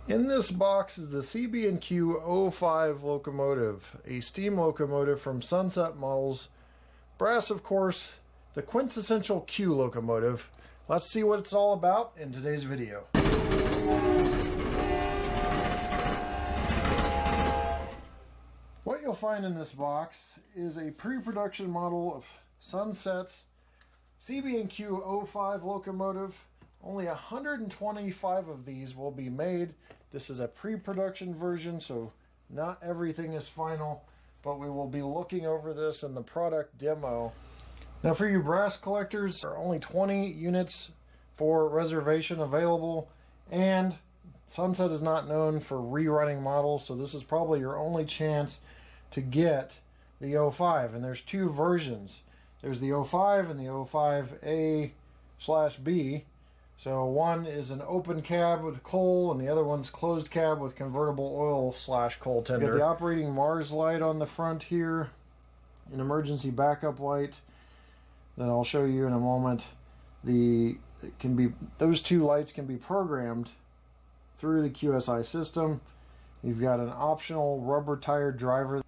In this box is the CB&Q 05 locomotive, a steam locomotive from Sunset Models. Brass, of course, the quintessential Q locomotive. Let's see what it's all about in today's video. What you'll find in this box is a pre-production model of Sunset's CB&Q 05 locomotive. Only 125 of these will be made. This is a pre-production version, so not everything is final, but we will be looking over this in the product demo. Now for you brass collectors, there are only 20 units for reservation available, and Sunset is not known for rerunning models, so this is probably your only chance to get the 05. And there's two versions. There's the 05 and the 05A/B. So one is an open cab with coal, and the other one's closed cab with convertible oil/coal tender. You got the operating Mars light on the front here, an emergency backup light that I'll show you in a moment. Those two lights can be programmed through the QSI system. You've got an optional rubber tire driver,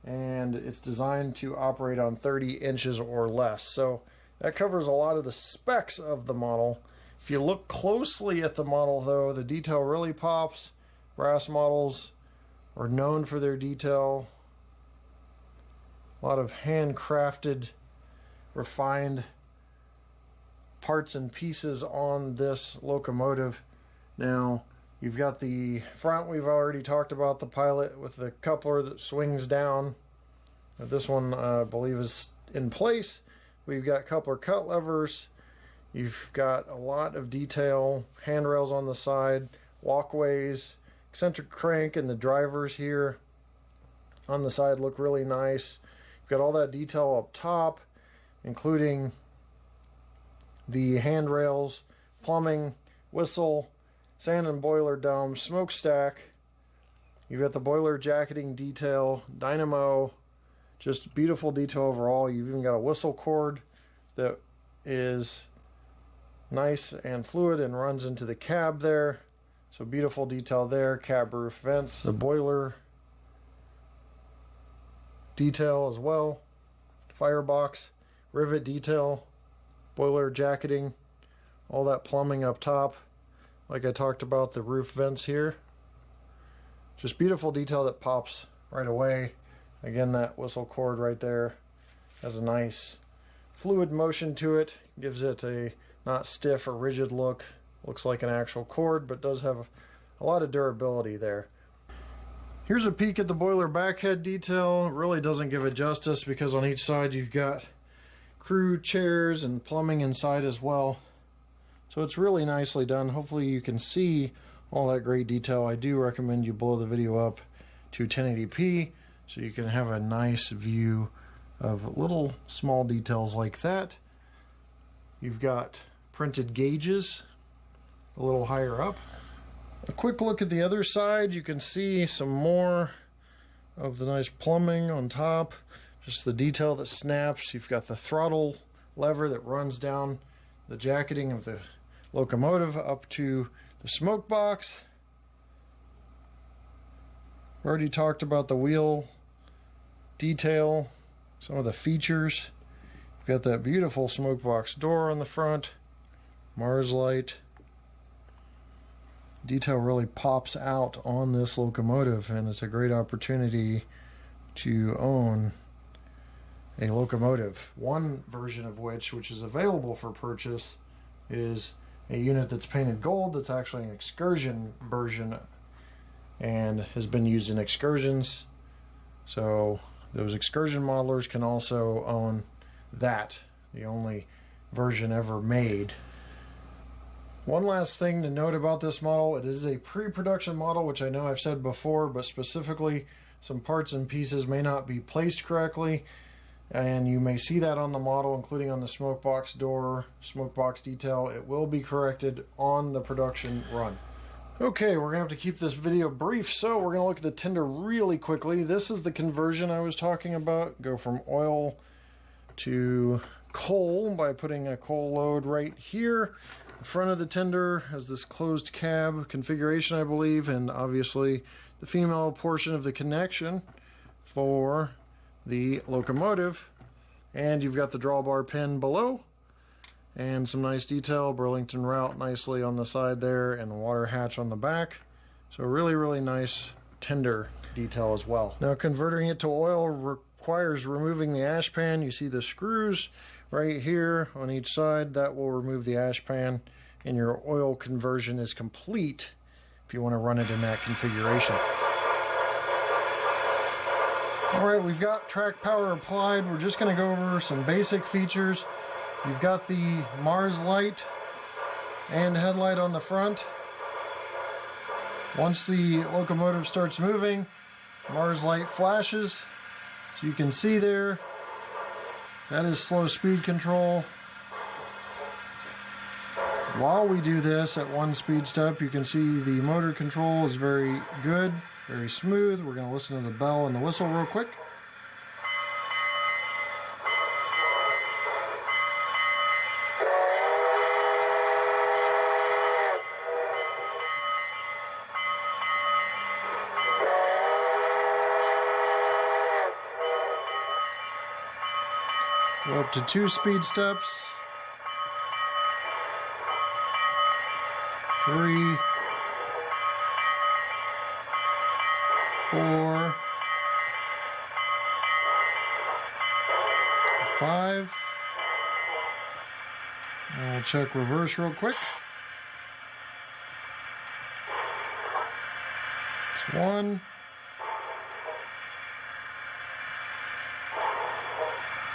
and it's designed to operate on 30 inches or less. So that covers a lot of the specs of the model. If you look closely at the model, though, the detail really pops. Brass models are known for their detail. A lot of handcrafted, refined parts and pieces on this locomotive. Now, you've got the front we've already talked about, the pilot with the coupler that swings down. This one, I believe, is in place. We've got coupler cut levers. You've got a lot of detail, handrails on the side, walkways, eccentric crank, and the drivers here on the side look really nice. You've got all that detail up top, including the handrails, plumbing, whistle, sand and boiler dome, smokestack. You've got the boiler jacketing detail, dynamo, just beautiful detail overall. You've even got a whistle cord that is nice and fluid and runs into the cab there. So beautiful detail there. Cab roof vents, the boiler detail as well, firebox, rivet detail, boiler jacketing, all that plumbing up top. Like I talked about, the roof vents here. Just beautiful detail that pops right away. Again, that whistle cord right there has a nice fluid motion to it. Gives it a not stiff or rigid look. Looks like an actual cord, but does have a lot of durability there. Here's a peek at the boiler backhead detail. It really doesn't give it justice because on each side you've got crew chairs and plumbing inside as well. So it's really nicely done. Hopefully you can see all that great detail. I do recommend you blow the video up to 1080p so you can have a nice view of little small details like that. You've got printed gauges a little higher up. A quick look at the other side. You can see some more of the nice plumbing on top. Just the detail that snaps. You've got the throttle lever that runs down the jacketing of the locomotive up to the smoke box. We already talked about the wheel detail, some of the features. You've got that beautiful smoke box door on the front, Mars light. Detail really pops out on this locomotive, and it's a great opportunity to own a locomotive. One version of which is available for purchase, is a unit that's painted gold that's actually an excursion version and has been used in excursions. So those excursion modelers can also own that, the only version ever made. One last thing to note about this model, it is a pre-production model, which I know I've said before, but specifically some parts and pieces may not be placed correctly, and you may see that on the model, including on the smoke box door, smoke box detail. It will be corrected on the production run. Okay, we're going to have to keep this video brief, so we're going to look at the tender really quickly. This is the conversion I was talking about. Go from oil to coal by putting a coal load right here. The front of the tender has this closed cab configuration, I believe, and obviously the female portion of the connection for the locomotive. And you've got the drawbar pin below and some nice detail, Burlington route nicely on the side there, and a water hatch on the back. So really, really nice tender detail as well. Now converting it to oil requires removing the ash pan. You see the screws right here on each side. That will remove the ash pan, and your oil conversion is complete if you want to run it in that configuration. Alright, we've got track power applied. We're just going to go over some basic features. You've got the Mars light and headlight on the front. Once the locomotive starts moving, Mars light flashes. So you can see there, that is slow speed control. While we do this at 1 speed step, you can see the motor control is very good, very smooth. We're going to listen to the bell and the whistle real quick. Go up to 2 speed steps. 3, 4, 5. And we'll check reverse real quick. It's 1,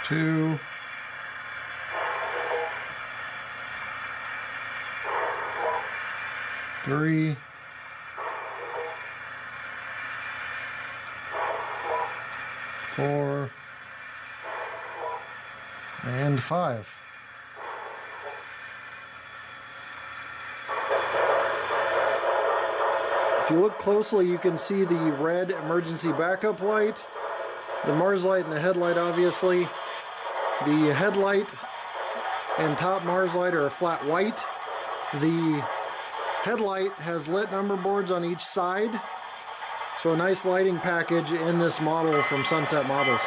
2, 3, 4, and 5. If you look closely, you can see the red emergency backup light, the Mars light and the headlight obviously. The headlight and top Mars light are a flat white. The headlight has lit number boards on each side. So a nice lighting package in this model from Sunset Models.